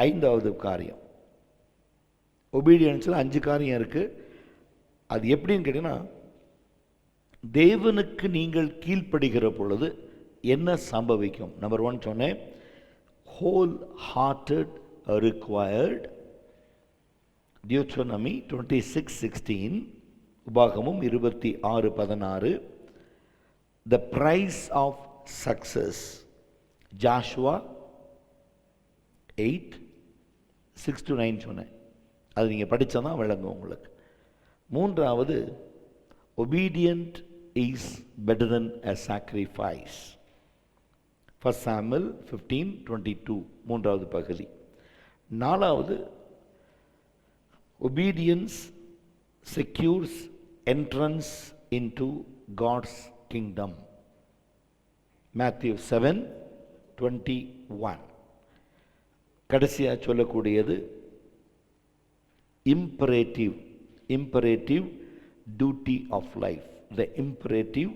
ஐந்தாவது காரியம், ஒபீடியன்ஸில் 5 காரியம் இருக்குது. அது எப்படின்னு கேட்டிங்கன்னா, தேவனுக்கு நீங்கள் கீழ்ப்படுகிற பொழுது என்ன சம்பவிக்கும்? நம்பர் 1 சொன்னேன், ஹோல் ஹார்ட்டட் ரிக்வயர்ட். டியூட்ரோனமி 26:16, உபாகமும் 26:16. The price of success, Joshua 8:6-9 சொன்னேன். அது நீங்கள் படித்தா தான் விளங்கும் உங்களுக்கு. மூன்றாவது, obedient is better than a sacrifice. 1 Samuel 15:22, மூன்றாவது பகுதி. நாலாவது, obedience secures entrance into God's kingdom. Matthew 7:21. கடைசியாக சொல்லக்கூடியது imperative duty of life. The imperative,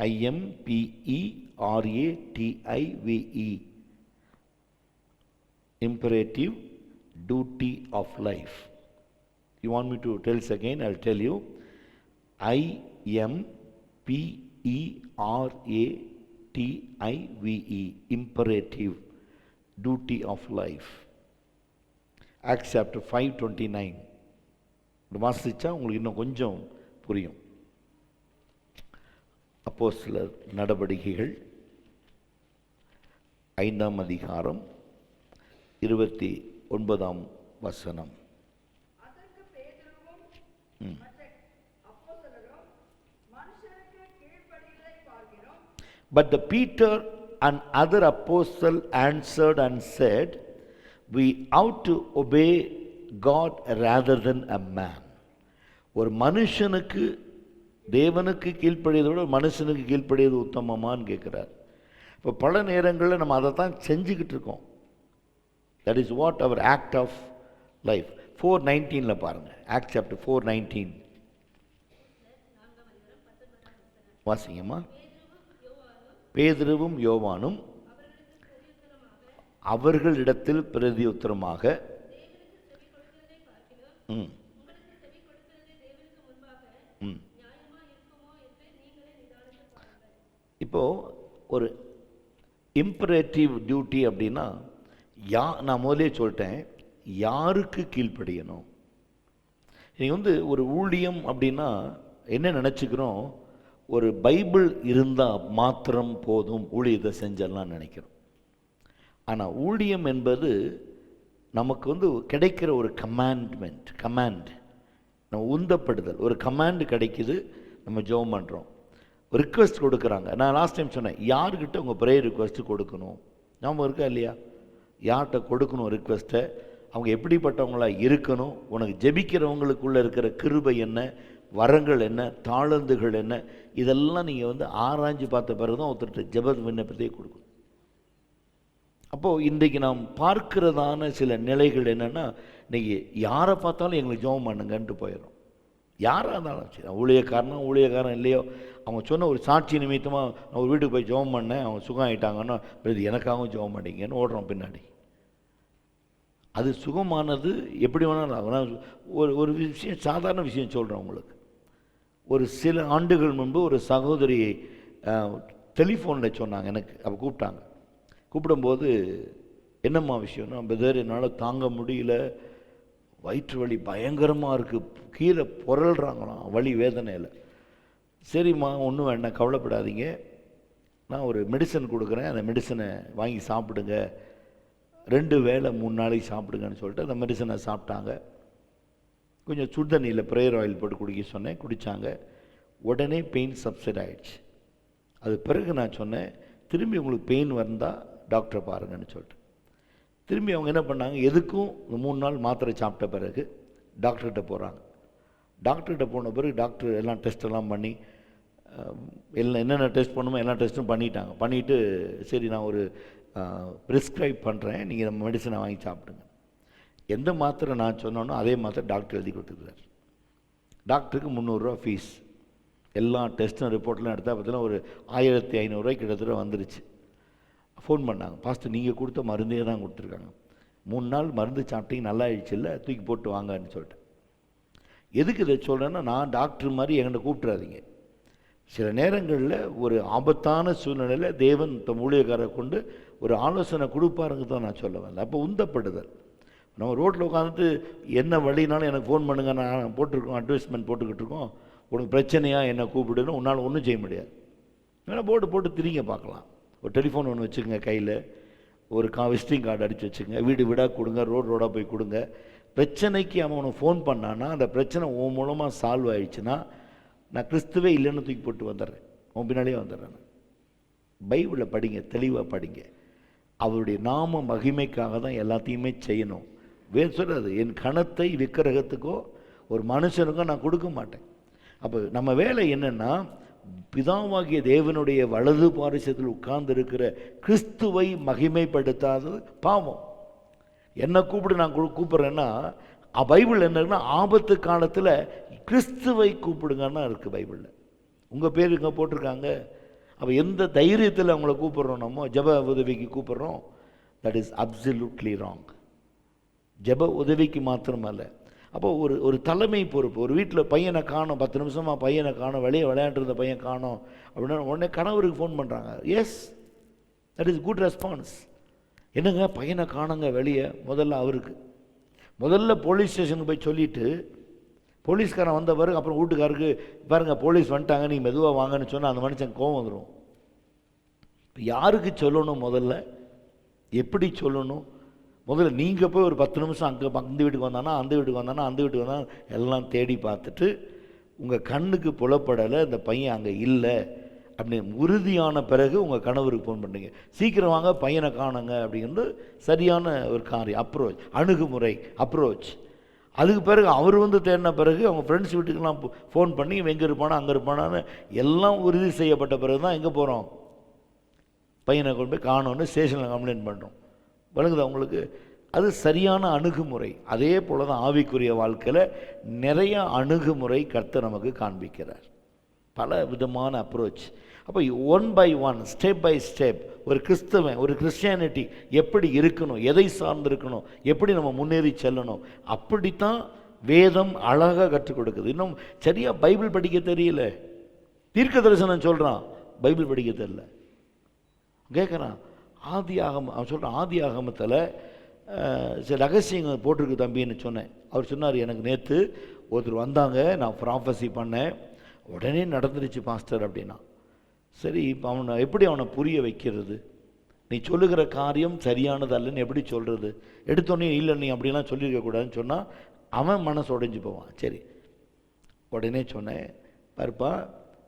IMPERATIVE, imperative duty of life. You want me to tell this again? I'll tell you. IMPERATIVE, imperative duty of life. Acts chapter 5:29. வாசிச்சா உங்களுக்கு இன்னும் கொஞ்சம் புரியும். அப்போஸ்தலர் நடவடிக்கைகள் 5ஆம் அதிகாரம் 29ஆம் வசனம். But the Peter and other apostle answered and said, we ought to obey God rather than a man. ஒரு மனுஷனுக்கு தேவனுக்கு கீழ்ப்படியதை விட மனுஷனுக்கு கீழ்ப்படியது உத்தமமான்னு கேட்குறார். இப்போ பல நேரங்களில் நம்ம அதை தான் செஞ்சுக்கிட்டு இருக்கோம். That is what our act of life. 4:19 பாருங்கள். ஆக்ட் சாப்டர் 4:19 வாசிங்கம்மா. பேதுருவும் யோவானும் அவர்களிடத்தில் பிரதியுத்தரமாக, இப்போ ஒரு இம்பரேட்டிவ் டியூட்டி அப்படின்னா நான் முதலே சொல்லிட்டேன், யாருக்கு கீழ்ப்படியணும். நீங்கள் ஒரு ஊழியம் அப்படின்னா என்ன நினச்சிக்கிறோம், ஒரு பைபிள் இருந்தால் மாத்திரம் போதும் ஊழியத்தை செஞ்சிடலாம் நினைக்கிறோம். ஆனால் ஊழியம் என்பது நமக்கு கிடைக்கிற ஒரு கமாண்ட், நம்ம உந்தப்படுதல். ஒரு கமாண்டு கிடைக்குது, நம்ம ஜெபம் பண்ணுறோம், ரிக்வெஸ்ட் கொடுக்குறாங்க. நான் லாஸ்ட் டைம் சொன்னேன், யார்கிட்ட உங்கள் ப்ரேயர் ரிக்வெஸ்ட்டு கொடுக்கணும், ஞாபகம் இருக்கா இல்லையா? யார்கிட்ட கொடுக்கணும் ரிக்வெஸ்ட்டை, அவங்க எப்படிப்பட்டவங்களா இருக்கணும், உனக்கு ஜெபிக்கிறவங்களுக்குள்ளே இருக்கிற கிருபை என்ன, வரங்கள் என்ன, தாளந்துகள் என்ன, இதெல்லாம் நீங்கள் ஆராய்ஞ்சு பார்த்த பிறகு தான் ஒருத்தர் ஜெப விண்ணப்பத்தையே கொடுக்கணும். அப்போது இன்றைக்கு நாம் பார்க்கிறதான சில நிலைகள் என்னென்னா, இன்றைக்கி யாரை பார்த்தாலும் எங்களுக்கு ஜெபம் பண்ணுங்கன்ட்டு போயிடும். யாராக இருந்தாலும் சரி, ஊழியக்காரன் இல்லையோ, அவங்க சொன்ன ஒரு சாட்சி நிமித்தமாக நான் ஒரு வீட்டுக்கு போய் ஜெபம் பண்ணேன், அவங்க சுகம் ஆகிட்டாங்கன்னா இது எனக்காகவும் ஜெபம் பண்ணிங்கன்னு ஓடுறோம் பின்னாடி. அது சுகமானது எப்படி வேணாலும் ஆகும். ஒரு விஷயம், சாதாரண விஷயம் சொல்கிறேன் உங்களுக்கு. ஒரு சில ஆண்டுகள் முன்பு ஒரு சகோதரி டெலிஃபோனில் சொன்னாங்க எனக்கு. அப்போ கூப்பிடும்போது என்னம்மா விஷயம்னா, பிரதர் என்னால் தாங்க முடியல, வயிற்று வலி பயங்கரமாக இருக்குது, கீழே புரள்றாங்களாம் வலி வேதனையில். சரிம்மா, ஒன்றும் வேண்டாம், கவலைப்படாதீங்க, நான் ஒரு மெடிசன் கொடுக்குறேன், அந்த மெடிசனை வாங்கி சாப்பிடுங்க, 2 வேளை 3 நாளைக்கு சாப்பிடுங்கன்னு சொல்லிட்டு அந்த மெடிசனை சாப்பிட்டாங்க. கொஞ்சம் சுடுதண்ணியில் ப்ரேயர் ஆயில் போட்டு குடிக்க சொன்னேன், குடித்தாங்க. உடனே பெயின் சப்சைட் ஆகிடுச்சு. அது பிறகு நான் சொன்னேன், திரும்பி உங்களுக்கு பெயின் வந்தால் டாக்டரை பாருங்கன்னு சொல்லிட்டு. திரும்பி அவங்க என்ன பண்ணாங்க, எதுக்கும் 3 நாள் மாத்திரை சாப்பிட்ட பிறகு டாக்டர்கிட்ட போகிறாங்க. டாக்டர்கிட்ட போன பிறகு டாக்டர் எல்லாம் டெஸ்ட்டெல்லாம் பண்ணி எல்லாம் என்னென்ன டெஸ்ட் பண்ணுமோ எல்லா டெஸ்ட்டும் பண்ணிட்டாங்க. பண்ணிவிட்டு சரி நான் ஒரு ப்ரிஸ்கிரைப் பண்ணுறேன், நீங்கள் நம்ம மெடிசனை வாங்கி சாப்பிடுங்க. எந்த மாத்திரை நான் சொன்னோன்னோ அதே மாத்திரை டாக்டர் எழுதி கொடுத்துருக்கார். டாக்டருக்கு 300 ரூபா ஃபீஸ். எல்லா டெஸ்ட்டும் ரிப்போர்ட்லாம் எடுத்தால் பார்த்தீங்கன்னா ஒரு 1500 ரூபாய்க்கு கிட்டத்தட்ட வந்துருச்சு. ஃபோன் பண்ணாங்க, பாஸ்டர் நீங்கள் கொடுத்த மருந்தே தான் கொடுத்துருக்காங்க, 3 நாள் மருந்து சாப்பிட்டீங்க, நல்லா ஆயிடுச்சு இல்லை, தூக்கி போட்டு வாங்கன்னு சொல்லிட்டேன். எதுக்கு இதை சொல்கிறேன்னா, நான் டாக்டர் மாதிரி என்கிட்ட கூப்பிட்றாதீங்க. சில நேரங்களில் ஒரு ஆபத்தான சூழ்நிலையில் தேவன் தம் ஊழியக்காரரை கொண்டு ஒரு ஆலோசனை கொடுப்பாருங்க தான் நான் சொல்ல வரல. அப்போ உந்தப்படுதல். நம்ம ரோட்டில் உட்காந்துட்டு என்ன வழினாலும் எனக்கு ஃபோன் பண்ணுங்க, நான் போட்டிருக்கோம், அட்வைஸ்மெண்ட் போட்டுக்கிட்டு இருக்கோம், உனக்கு பிரச்சனையாக என்ன கூப்பிடுன்னு உன்னால் ஒன்றும் செய்ய முடியாது. வேணால் போட்டு திரிங்க பார்க்கலாம். ஒரு டெலிஃபோன் ஒன்று வச்சுக்கோங்க கையில், ஒரு விசிட்டிங் கார்டு அடித்து வச்சுங்க, வீடு வீடாக கொடுங்க, ரோடாக போய் கொடுங்க. பிரச்சனைக்கு அவன் உனக்கு ஃபோன் பண்ணான்னா அந்த பிரச்சனை உன் மூலமாக சால்வ் ஆயிடுச்சுன்னா நான் கிறிஸ்துவே இல்லைன்னு தூக்கி போட்டு வந்துடுறேன், உன் பின்னாலேயே வந்துடுறேன். பைபிளை படிங்க, தெளிவாக படிங்க. அவருடைய நாம மகிமைக்காக தான் எல்லாத்தையுமே செய்யணும். வேறு சொல்கிறது, என் கணத்தை விக்கிரகத்துக்கோ ஒரு மனுஷனுக்கோ நான் கொடுக்க மாட்டேன். அப்போ நம்ம வேலை என்னென்னா, பிதாவாகிய தேவனுடைய வலது பாரிசத்தில் உட்கார்ந்து இருக்கிற கிறிஸ்துவை மகிமைப்படுத்தாதது பாவம். என்ன கூப்பிடு நான் கூப்பிட்றேன்னா, பைபிள் என்ன இருக்குன்னா, ஆபத்து காலத்தில் கிறிஸ்துவை கூப்பிடுங்கன்னா இருக்குது பைபிளில். உங்கள் பேர் இங்கே போட்டிருக்காங்க. அப்போ எந்த தைரியத்தில் அவங்கள கூப்பிட்றோம்? நம்ம ஜெப உதவிக்கு கூப்பிட்றோம். That is absolutely wrong. ஜெப உதவிக்கு மாத்திரமல்ல. அப்போ ஒரு தலைமை பொறுப்பு. ஒரு வீட்டில் பையனை காணோம், 10 நிமிஷமாக பையனை காணோம், வெளியே விளையாண்டுருந்த பையன் காணோம் அப்படின்னா உடனே கணவருக்கு ஃபோன் பண்ணுறாங்க. Yes, that is good response. என்னங்க பையனை காணுங்க வெளியே, முதல்ல அவருக்கு முதல்ல போலீஸ் ஸ்டேஷனுக்கு போய் சொல்லிவிட்டு, போலீஸ்காரன் வந்த பிறகு அப்புறம் வீட்டுக்காருக்கு பாருங்கள் போலீஸ் வந்துட்டாங்க, நீ மெதுவாக வாங்கன்னு சொன்னால் அந்த மனுஷன் கோவம் வந்துடும். யாருக்கு சொல்லணும்? முதல்ல எப்படி சொல்லணும்? முதல்ல நீங்கள் போய் ஒரு 10 நிமிஷம் அங்கே அந்த வீட்டுக்கு வந்தானா, அந்த வீட்டுக்கு வந்தானா, அந்த வீட்டுக்கு வந்தானா எல்லாம் தேடி பார்த்துட்டு உங்கள் கண்ணுக்கு புலப்படலை, இந்த பையன் அங்கே இல்லை அப்படின்னு உறுதியான பிறகு உங்கள் கணவருக்கு ஃபோன் பண்ணுறீங்க, சீக்கிரம் வாங்க பையனை காணுங்க அப்படிங்கிறது சரியான ஒரு காரியம். அப்ரோச், அணுகுமுறை, அப்ரோச். அதுக்கு பிறகு அவர் தேடின பிறகு அவங்க ஃப்ரெண்ட்ஸ் வீட்டுக்கெல்லாம் ஃபோன் பண்ணி எங்கே இருப்பானா அங்கே இருப்பானான்னு எல்லாம் உறுதி செய்யப்பட்ட பிறகு தான் எங்கே போகிறோம்? பையனை கொண்டு போய் காணோன்னு ஸ்டேஷனில் கம்ப்ளைண்ட் பண்ணுறோம். வழங்குதா உங்களுக்கு? அது சரியான அணுகுமுறை. அதே போல் தான் ஆவிக்குரிய வாழ்க்கையில் நிறைய அணுகுமுறை கர்த்தர் நமக்கு காண்பிக்கிறார், பல விதமான அப்ரோச். அப்போ 1 by 1 ஸ்டெப் பை ஸ்டெப் ஒரு கிறிஸ்தவன், ஒரு கிறிஸ்டியானிட்டி எப்படி இருக்கணும், எதை சார்ந்து இருக்கணும், எப்படி நம்ம முன்னேறி செல்லணும், அப்படித்தான் வேதம் அழகாக கற்றுக் கொடுக்குது. இன்னும் சரியாக பைபிள் படிக்க தெரியல, தீர்க்க தரிசனம் சொல்கிறான், பைபிள் படிக்க தெரியல. கேட்குறான் ஆதி ஆகம, அவன் சொல்கிறான் ஆதி ஆகமத்தில் சில ரகசியங்கள் போட்டிருக்கு தம்பின்னு சொன்னேன். அவர் சொன்னார், எனக்கு நேற்று ஒருத்தர் வந்தாங்க, நான் ப்ராஃபஸி பண்ணேன், உடனே நடந்துருச்சு பாஸ்டர் அப்படின்னா. சரி, இப்போ அவனை புரிய வைக்கிறது? நீ சொல்லுகிற காரியம் சரியானது அல்லன்னு எப்படி சொல்கிறது? எடுத்தோடனே இல்லை நீ அப்படிலாம் சொல்லியிருக்கக்கூடாதுன்னு சொன்னால் அவன் மனசு உடைஞ்சு போவான். சரி, உடனே சொன்னேன், பாருப்பா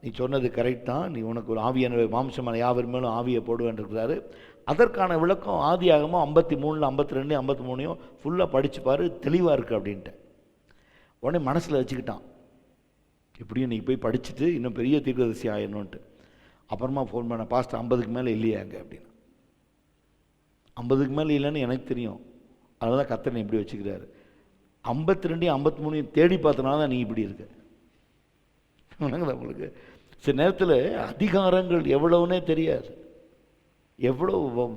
நீ சொன்னது கரெக்ட் தான், நீ உனக்கு ஒரு ஆவியான மாம்சமான யாவர் மேலும் ஆவியை போடுவேன்ருக்கிறாரு. அதற்கான விளக்கம் ஆதியாகமம் 53, 52, 53 ஃபுல்லாக படிச்சுப்பார், தெளிவாக இருக்குது அப்படின்ட்டு. உடனே மனசில் வச்சுக்கிட்டான், இப்படியும் நீ போய் படிச்சுட்டு இன்னும் பெரிய தீர்க்கதரிசி ஆயிடணுன்ட்டு. அப்புறமா ஃபோன் பண்ண, பாஸ்டர் 50க்கு மேலே இல்லையா அங்கே அப்படின்னு. 50க்கு மேலே இல்லைன்னு எனக்கு தெரியும், அதனால தான் கர்த்தர் இப்படி வச்சுக்கிறாரு. 52, 53 தேடி பார்த்தனால தான் நீ இப்படி இருக்க. உங்களுக்கு சில நேரத்தில் அதிகாரங்கள் எவ்வளவுனே தெரியாது, எவ்வளோ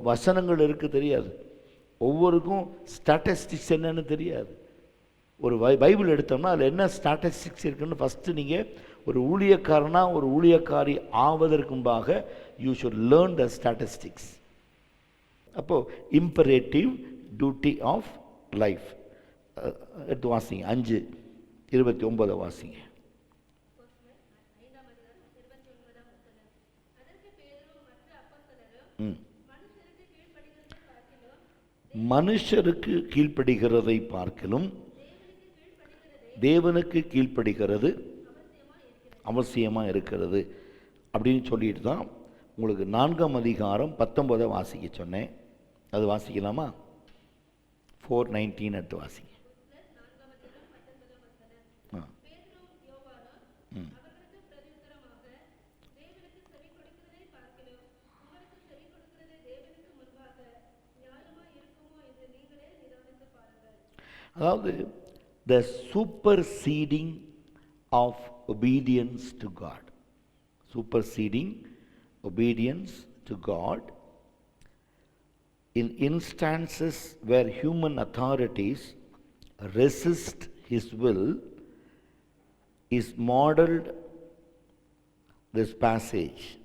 வசனங்கள் இருக்குது தெரியாது, ஒவ்வொருக்கும் ஸ்டாட்டிஸ்டிக்ஸ் என்னன்னு தெரியாது. ஒரு பைபிள் எடுத்தோம்னா அதில் என்ன ஸ்டாட்டிஸ்டிக்ஸ் இருக்குன்னு ஃபஸ்ட்டு நீங்கள் ஒரு ஊழியக்காரனா ஒரு ஊழியக்காரி ஆவதற்கு முன்பாக you should learn the statistics. அப்போது இம்பரேட்டிவ் டியூட்டி ஆஃப் லைஃப் எடுத்து வாசிங்க. 5:29 வாசிங்க. மனுஷருக்கு கீழ்ப்படுகிறதை பார்க்கிலும் தேவனுக்கு கீழ்ப்படுகிறது அவசியமாக இருக்கிறது அப்படின்னு சொல்லிட்டு தான் உங்களுக்கு 4ஆம் அதிகாரம் 19 வாசிக்க சொன்னேன். அது வாசிக்கலாமா? 4:19 எடுத்து வாசிங்க. அதாவது the superseding of obedience to God, superseding obedience to God, In instances where human authorities resist his will is modeled this passage.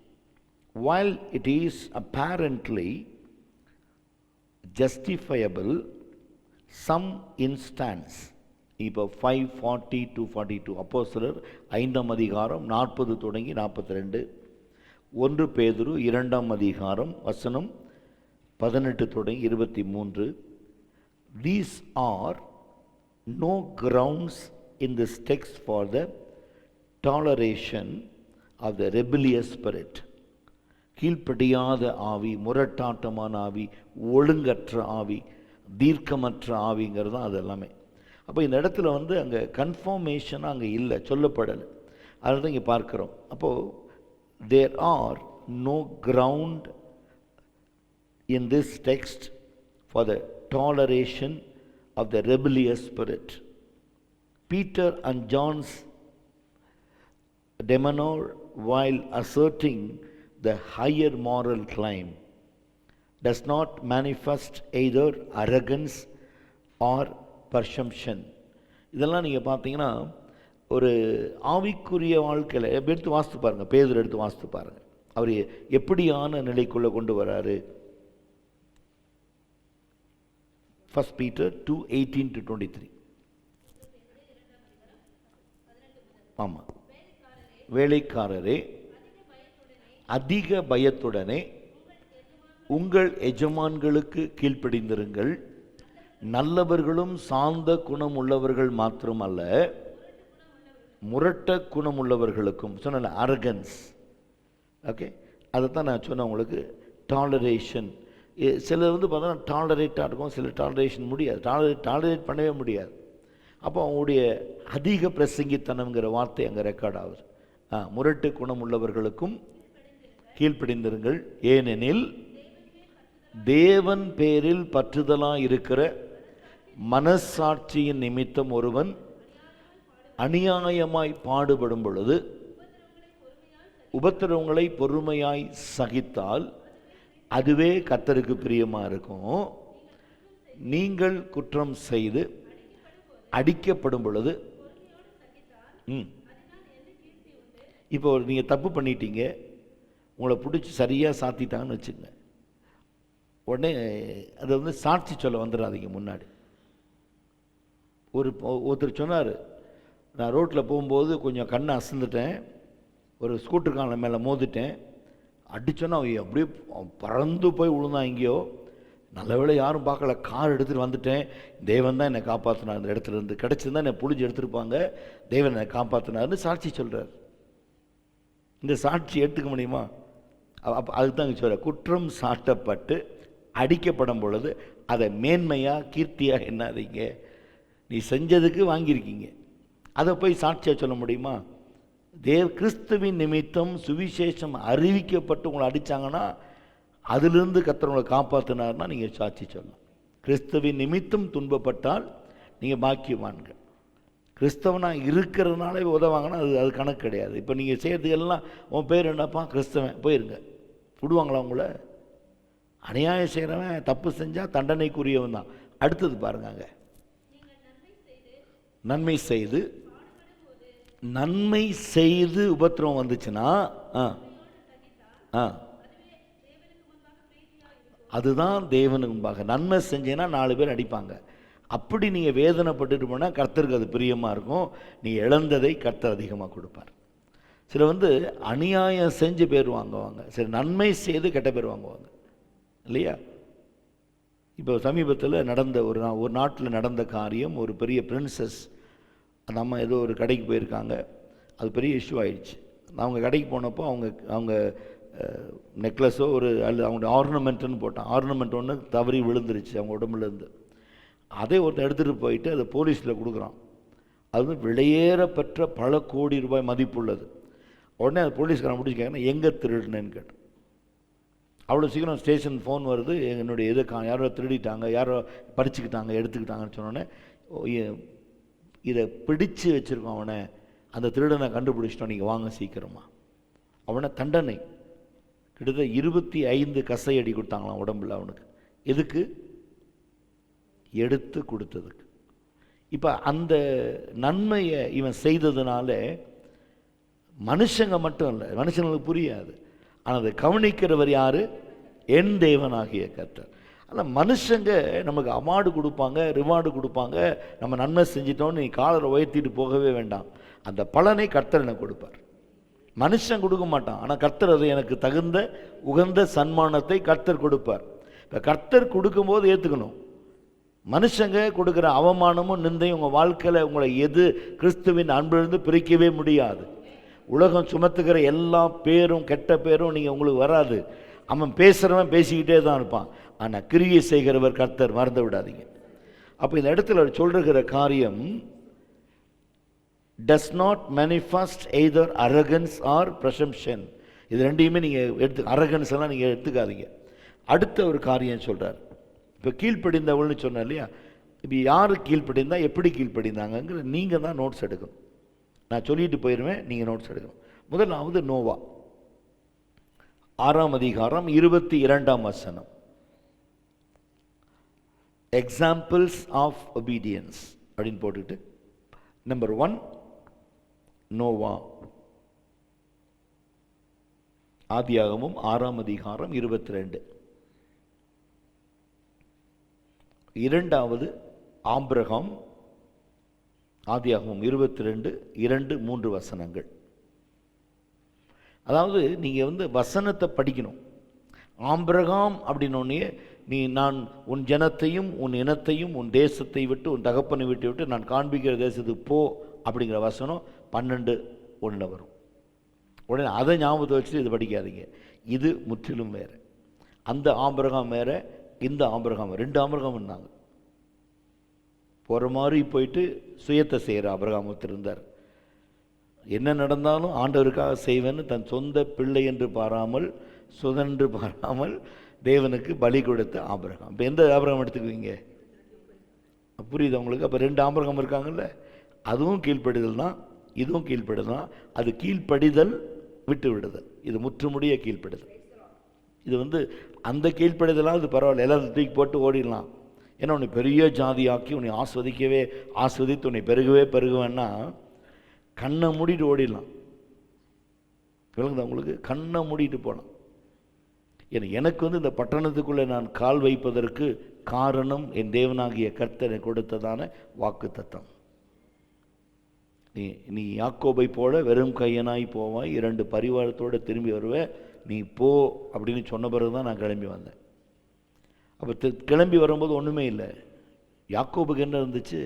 While it is apparently justifiable, some instance, இப்போ 5:40 to 42 அப்போஸ்தலர் 5ஆம் அதிகாரம் 40 தொடங்கி 42, 1 பேதுரு 2ஆம் அதிகாரம் வசனம் 18 தொடங்கி 23. These are no grounds in this text for the toleration of the rebellious spirit. கீழ்ப்படியாத ஆவி, முரட்டாட்டமான ஆவி, ஒழுங்கற்ற ஆவி, தீர்க்கமற்ற ஆவிங்கிறது தான் அது எல்லாமே. அப்போ இந்த இடத்துல அங்கே கன்ஃபர்மேஷனாக அங்கே இல்லை, சொல்லப்படலை. அதில் தான் இங்கே பார்க்குறோம். அப்போது there are no ground in this text for the toleration of the rebellious spirit. Peter and John's demeanor while asserting the higher moral claim does not manifest either arrogance or presumption. இதெல்லாம் நீங்கள் பார்த்தீங்கன்னா ஒரு ஆவிக்குரிய வாழ்க்கையில் எடுத்து வாசித்து பாருங்கள், பேதுரு எடுத்து வாசித்து பாருங்கள், அவர் எப்படியான நிலைக்குள்ளே கொண்டு வராரு. 1 Peter 2:18 to 23. ஆமாம், வேலைக்காரரே அதிக பயத்துடனே உங்கள் எஜமான்களுக்கு கீழ்ப்படிந்திருங்கள், நல்லவர்களும் சாந்த குணம் உள்ளவர்கள் மாத்திரமல்ல, முரட்ட குணம் உள்ளவர்களுக்கும். சொன்ன அரகன்ஸ், ஓகே, அதை தான் நான் சொன்னேன் உங்களுக்கு. டாலரேஷன், சிலர் பார்த்தோன்னா டாலரேட்டாக இருக்கும், சிலர் டாலரேஷன் முடியாது, டாலரேட் பண்ணவே முடியாது. அப்போ அவங்களுடைய அதிக பிரசங்கித்தனம்ங்கிற வார்த்தை அங்கே ரெக்கார்ட் ஆகுது. முரட்டு குணம் உள்ளவர்களுக்கும் கீழ்ப்படிந்திருங்கள், ஏனெனில் தேவன் பேரில் பற்றுதலாக இருக்கிற மனசாட்சியின் நிமித்தம் ஒருவன் அநியாயமாய் பாடுபடும் பொழுது உபத்திரவங்களை பொறுமையாய் சகித்தால் அதுவே கர்த்தருக்கு பிரியமாக இருக்கும். நீங்கள் குற்றம் செய்து அடிக்கப்படும் பொழுது, இப்போ நீங்கள் தப்பு பண்ணிட்டீங்க, உங்களை பிடிச்சி சரியாக சாத்திட்டாங்கன்னு வச்சுங்க, உடனே அதை சாட்சி சொல்ல வந்துடாதீங்க. முன்னாடி ஒருத்தர் சொன்னார், நான் ரோட்டில் போகும்போது கொஞ்சம் கண்ணை அசந்துட்டேன், ஒரு ஸ்கூட்டருக்கான மேலே மோதிட்டேன், அடித்தோன்னா அப்படியே பறந்து போய் விழுந்தான் எங்கேயோ, நல்ல வேளை யாரும் பார்க்கல, கார் எடுத்துகிட்டு வந்துட்டேன், தேவன் தான் என்னை காப்பாற்றினார், அந்த இடத்துல இருந்து கிடச்சிருந்தா என்னை புளிஞ்சு எடுத்துருப்பாங்க, தேவன் என்னை காப்பாற்றினார்னு சாட்சி சொல்கிறார். இந்த சாட்சி எடுத்துக்க முடியுமா? அப்போ அதுக்கு தான் சொல்கிற, குற்றம் சாட்டப்பட்டு அடிக்கப்படும் பொழுது அதை மேன்மையாக கீர்த்தியாக என்னாதீங்க. நீ செஞ்சதுக்கு வாங்கியிருக்கீங்க, அதை போய் சாட்சியாக சொல்ல முடியுமா? கிறிஸ்துவின் நிமித்தம் சுவிசேஷம் அறிவிக்கப்பட்டு உங்களை அடித்தாங்கன்னா அதிலிருந்து கர்த்தர் உங்களை காப்பாற்றினார்னா நீங்கள் சாட்சி சொல்லலாம். கிறிஸ்துவின் நிமித்தம் துன்பப்பட்டால் நீங்கள் பாக்கியவான்கள். கிறிஸ்தவனாக இருக்கிறதுனால உதவாங்கன்னா அது கணக்கு கிடையாது. இப்போ நீங்கள் செய்கிறது எல்லாம் உன் பேர் என்னப்பா கிறிஸ்தவன், போயிருங்க, விடுவாங்களா உங்களை? அநியாயம் செய்கிறவன் தப்பு செஞ்சால் தண்டனைக்குரியவன் தான். அடுத்தது பாருங்க, அங்கே நன்மை செய்து உபத்திரவம் வந்துச்சுன்னா அதுதான் தேவனுக்கு முன்பாக. நன்மை செஞ்சேன்னா 4 பேர் அடிப்பாங்க. அப்படி நீங்கள் வேதனைப்பட்டுட்டு போனால் கர்த்தருக்கு அது பிரியமாக இருக்கும். நீங்கள் இழந்ததை கர்த்தர் அதிகமாக கொடுப்பார். சில அநியாயம் செஞ்சு பேர் வாங்குவாங்க, சரி நன்மை செய்து கெட்ட பேர் வாங்குவாங்க இல்லையா? இப்போ சமீபத்தில் நடந்த ஒரு நாட்டில் நடந்த காரியம், ஒரு பெரிய பிரின்சஸ் நம்ம ஏதோ ஒரு கடைக்கு போயிருக்காங்க, அது பெரிய இஷ்யூ ஆயிடுச்சு. அவங்க கடைக்கு போனப்போ அவங்க நெக்லஸோ அவங்க ஆர்னமெண்ட்டுன்னு போட்டான், ஆர்னமெண்ட் ஒன்று தவறி விழுந்துருச்சு அவங்க உடம்புலேருந்து. அதே ஒருத்தர் எடுத்துகிட்டு போயிட்டு அதை போலீஸில் கொடுக்குறான். அது விலையேற பெற்ற பல கோடி ரூபாய் மதிப்புள்ளது. உடனே அது போலீஸ்காரன் முடிச்சு கேட்கணும், எங்கே திருடுனேன்னு கேட்டேன். அவ்வளோ சீக்கிரம் ஸ்டேஷன் ஃபோன் வருது, என்னுடைய இதை யாரோ திருடிட்டாங்க, யாரோ பறிச்சுக்கிட்டாங்க, எடுத்துக்கிட்டாங்கன்னு சொன்னோன்னே, இதை பிடிச்சு வச்சுருக்கோம் அவனை, அந்த திருடனை கண்டுபிடிச்சிட்டோம், நீங்கள் வாங்க சீக்கிரமா. அவனை தண்டனை கிட்டத்தட்ட 25 கசை அடி கொடுத்தாங்களாம் உடம்புல அவனுக்கு. எதுக்கு? எடுத்து கொடுத்ததுக்கு. இப்போ அந்த நன்மையை இவன் செய்ததுனால மனுஷங்க மட்டும் இல்லை, மனுஷங்களுக்கு புரியாது, ஆனால் அதை கவனிக்கிறவர் யார்? என் தேவனாகிய கர்த்தர். ஆனால் மனுஷங்க நமக்கு அவார்டு கொடுப்பாங்க, ரிவார்டு கொடுப்பாங்க, நம்ம நன்மை செஞ்சிட்டோன்னு நீ காலரை உயர்த்திட்டு போகவே வேண்டாம், அந்த பலனை கர்த்தர் எனக்கு கொடுப்பார். மனுஷன் கொடுக்க மாட்டான், ஆனால் கர்த்தர் அதை எனக்கு தகுந்த உகந்த சன்மானத்தை கர்த்தர் கொடுப்பார். இப்போ கர்த்தர் கொடுக்கும்போது ஏற்றுக்கணும். மனுஷங்க கொடுக்குற அவமானமும் நிந்தையும் உங்கள் வாழ்க்கையில் உங்களை எது கிறிஸ்துவின் அன்பிலிருந்து பிரிக்கவே முடியாது. உலகம் சுமத்துக்கிற எல்லா பேரும் கெட்ட பேரும் நீங்கள் உங்களுக்கு வராது. அவன் பேசுகிறவன் பேசிக்கிட்டே தான் இருப்பான், ஆனால் கிரியை செய்கிறவர் கர்த்தர், மறந்து விடாதீங்க. அப்போ இந்த இடத்துல சொல்கிற காரியம் does not manifest either arrogance or presumption. இது ரெண்டையுமே நீங்கள் அரகன்ஸ் எல்லாம் நீங்கள் எடுத்துக்காதீங்க. அடுத்த ஒரு காரியம் சொல்கிறார். இப்போ கீழ்ப்படிந்தவள்னு சொன்னேன் இல்லையா, இப்போ யார் கீழ்ப்படிந்தா, எப்படி கீழ்ப்படிந்தாங்கிற நீங்கள் தான் நோட்ஸ் எடுக்கணும். நான் சொல்லிட்டு போயிடுவேன், நீங்கள் நோட்ஸ் எடுக்கணும். முதலாவது நோவா 6ஆம் அதிகாரம் 22ஆம் வசனம். எக்ஸாம்பிள்ஸ் ஆஃப் ஒபீடியன்ஸ் அப்படின்னு போட்டுட்டு நம்பர் 1 நோவா. ஆதியாகமம் 6ஆம் அதிகாரம் 22. இரண்டாவது ஆபிரகாம், ஆதியாகமம் 22 2 3 வசனங்கள். அதாவது நீங்கள் வசனத்தை படிக்கணும். ஆபிரகாம் அப்படின்னோடனே நான் உன் ஜனத்தையும் உன் இனத்தையும் உன் தேசத்தை விட்டு உன் தகப்பனை விட்டு நான் காண்பிக்கிற தேசத்துக்கு போ அப்படிங்கிற வசனம் 12:1 வரும். உடனே அதை ஞாபகத்தை வச்சுட்டு இது படிக்காதீங்க. இது முற்றிலும் வேறு. அந்த ஆபிரகாம் வேறு, இந்த ஆபிரகாம், 2 ஆபிரகாம் இருந்தாங்க. போகிற மாதிரி போயிட்டு சுயத்தை செய்கிற ஆபிரகாம் ஒருத்தர் இருந்தார். என்ன நடந்தாலும் ஆண்டவருக்காக செய்வேன்னு தன் சொந்த பிள்ளை என்று பாராமல் சுதன்று பாராமல் தேவனுக்கு பலி கொடுத்த ஆபிரகாம். இப்போ எந்த ஆபிரகாம் எடுத்துக்குவீங்க? புரியுது உங்களுக்கு? அப்போ 2 ஆபிரகாம் இருக்காங்கல்ல, அதுவும் கீழ்ப்படிதல் தான், இதுவும் கீழ்ப்படிதல் தான். அது கீழ்ப்படிதல் விட்டு விடுதல், இது முற்றுமுடிய கீழ்ப்படிதல். இது அந்த கீழ்ப்படிதலாவது பரவாயில்ல, எல்லாரும் தூக்கி போட்டு ஓடிடலாம். ஏன்னா உன்னை பெரிய ஜாதியாக்கி உன்னை ஆஸ்வதித்து உன்னை பெருகுவேன்னா கண்ணை மூடிட்டு ஓடிடலாம். விளங்குதா உங்களுக்கு? கண்ணை மூடிட்டு போகலாம். ஏன்னா எனக்கு இந்த பட்டணத்துக்குள்ளே நான் கால் வைப்பதற்கு காரணம் என் தேவனாகிய கர்த்தரை கொடுத்ததான வாக்கு தத்தம். நீ யாக்கோபை போல வெறும் கையனாய் போவாய், 2 பரிவாரத்தோடு திரும்பி வருவேன், நீ போ அப்படின்னு சொன்ன பிறகு தான் நான் கிளம்பி வந்தேன். அப்போ கிளம்பி வரும்போது ஒன்றுமே இல்லை. யாக்கோபுக்கு என்ன இருந்துச்சு?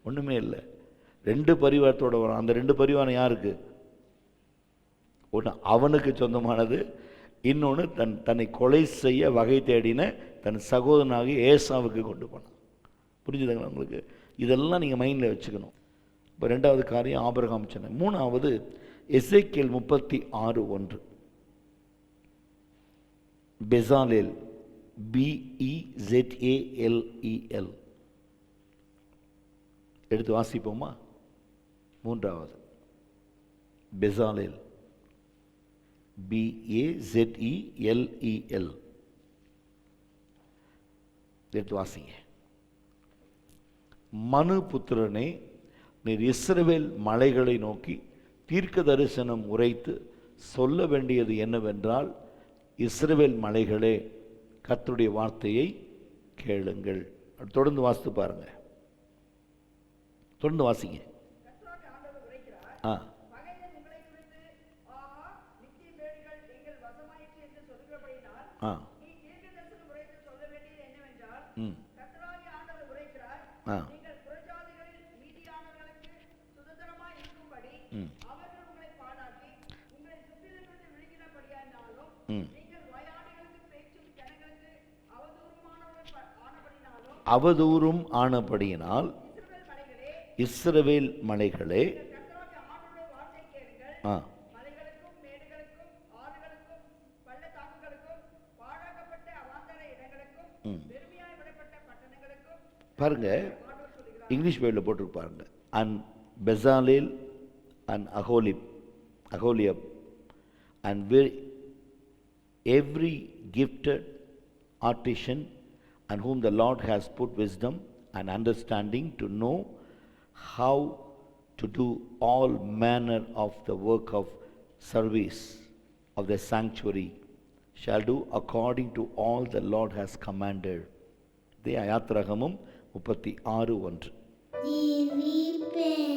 ஒன்றுமே இல்லை. 2 பரிவாரத்தோடு வரும். அந்த 2 பரிவாரம் யாருக்கு? ஒன்று அவனுக்கு சொந்தமானது, இன்னொன்று தன்னை கொலை செய்ய வகை தேடின தன் சகோதரனாகி ஏசாவுக்கு கொண்டு போனான். புரிஞ்சுதுங்களா உங்களுக்கு? இதெல்லாம் நீங்கள் மைண்டில் வச்சுக்கணும். இப்போ 2வது காரியம் ஆபிரகாம் சொன்னேன். 3வது எசேக்கியேல் 36:1. பெசாலேல், BEZALEL. எடுத்து வாசிப்போமா? 3வது பெசாலேல், BAZELEL. எடுத்து வாசிங்க. மனு புத்திரனே, நீர் இஸ்ரவேல் மலைகளை நோக்கி தீர்க்க தரிசனம் உரைத்து சொல்ல வேண்டியது என்னவென்றால், இஸ்ரவேல் மலைகளே கர்த்தருடைய வார்த்தையை கேளுங்கள். தொடர்ந்து வாசித்து பாருங்க, தொடர்ந்து வாசிங்க. அவதூறும் ஆனபடியினால் இஸ்ரவேல் மலைகளே, பாருங்க இங்கிலீஷ் பைபிளில் போட்டு பாருங்க. And Bezalel and Aholiab and every gifted artisan and whom the Lord has put wisdom and understanding to know how to do all manner of the work of service of the sanctuary shall do according to all the Lord has commanded. இதே யாத்திராகமம் 36:1.